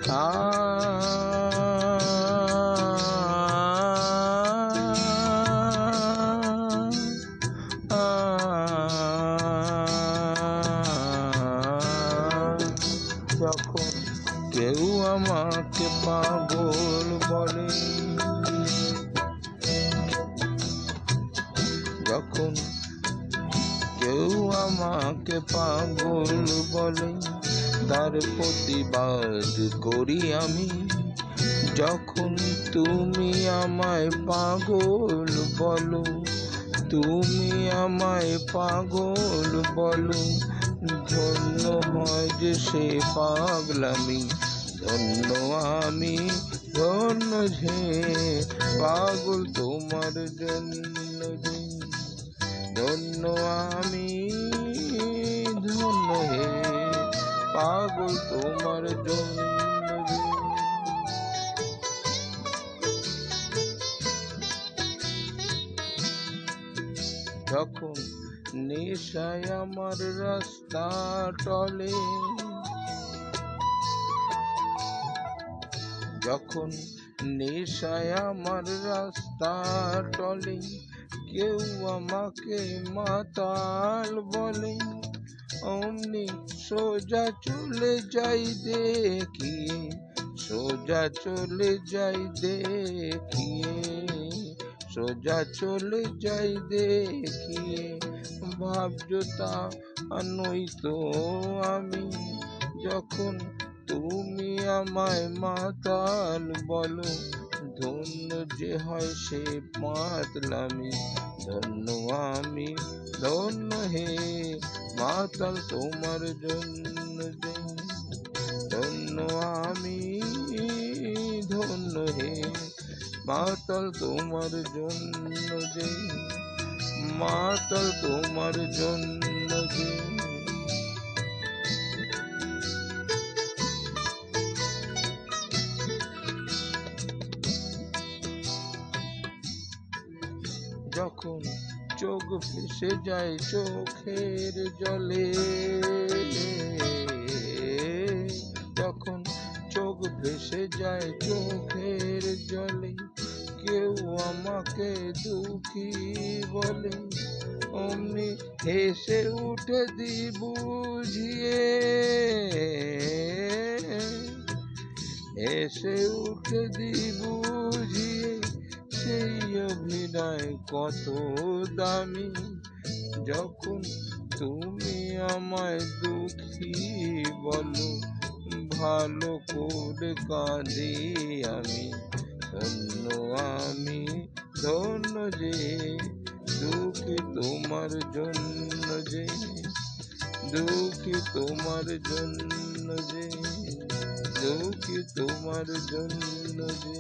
আ আ যখন কেউ আমাকে পাগল বলে, যখন কেউ আমাকে পাগল বলে, তার প্রতিবাদ করি আমি। যখন তুমি আমায় পাগল বলো, তুমি আমায় পাগল বলো, ধন্য হয় যে সে পাগলামি। ধন্য আমি, ধন্য যে পাগল তোমার জন্য যে। ধন্য আমি, ধন্য হে পাগল তোমার জন্য যে। যখন নেশায় আমার রাস্তা টলে, যখন নেশায় আমার রাস্তা টলে, কেউ আমাকে মাতাল বলে, অমনি সোজা চলে যাই দেখিয়ে, সোজা চলে যাই দেখিয়ে, সোজা চলে যাই দেখিয়ে। ভাবছো তা নয়তো আমি, যখন তুমি আমায় মাতাল বলো, ধন্য যে হয় সে পাগলামি। ধন্য আমি, ধন্য হে মাতাল তোমার জন্য যে। ধন্য আমি, ধন্য হে মাতাল তোমার জন্য যে, মাতাল তোমার জন্য যে। যখন চোখ ভেসে যায় চোখের জলে, যখন চোখ ভেসে যায় চোখের জলে, কেউ আমাকে দুঃখী বলে, অমনি হেসে উঠে দি বুঝিয়ে, হেসে উঠে দি বুঝিয়ে। সেই অভিনয় কত দামি, যখন তুমি আমায় দুঃখী বলো, ভালো করে কাঁদি আমি। ধন্য আমি, ধন্য যে দুঃখী তোমার জন্য যে, দুঃখী তোমার জন্য যে, দুঃখী তোমার জন্য যে।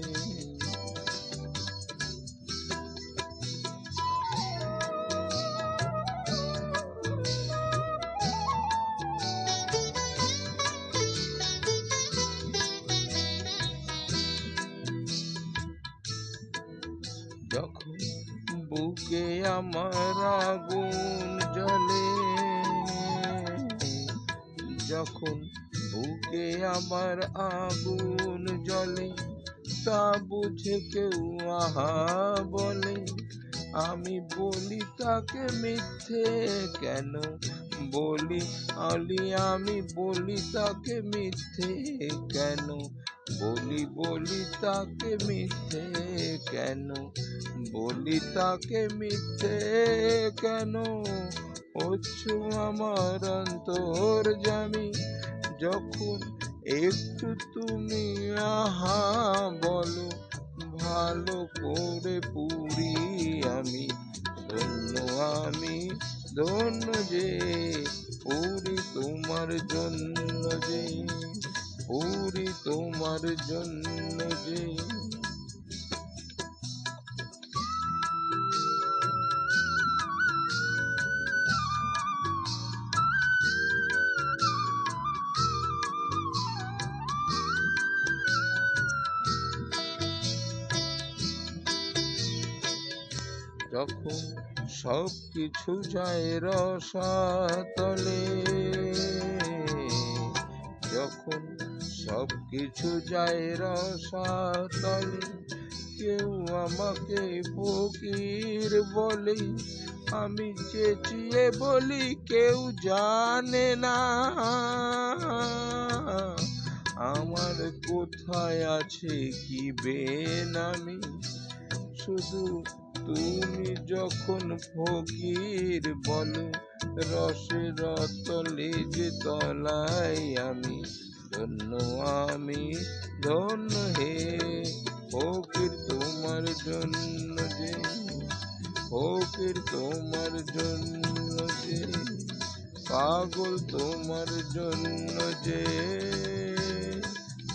যখন বুকে আমার আগুন জ্বলে, যখন বুকে আমার আগুন জ্বলে, তা বুঝে কেউ আহা বলে, আমি বলি তাকে মিথ্যে কেন বলি, আমি বলি তাকে মিথ্যে কেন বলি, বলি তাকে মিথ্যে কেন বলি, তাকে মিথ্যে কেন। হচ্ছো আমার অন্তর্যামী, যখন একটু তুমি আহা বলো, ভালো করে পুরি আমি। ধন্য আমি, ধন্য যে পুরি তোমার জন্য যে, পুরি তোমার জন্য যে। যখন সব কিছু যায় রসাতলে, যখন সব কিছু যায় রসাতলে, কেউ আমাকে ফকির বলে, আমি চেঁচিয়ে বলি কেউ জানে না আমার কোথায় আছে কি বেনামি। শুধু তুমি যখন ফকির বলো, রসের তলে যে তলায় আমি ধন্য, আমি ধন্য হে ফকির তোমার জন্য যে, ফকির তোমার জন্য যে, পাগল তোমার জন্য যে,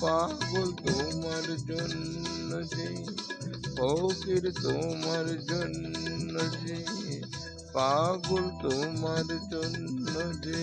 পাগল তোমার জন্য যে, ফকির তোমার জন্য যে, পাগল তোমার জন্য যে।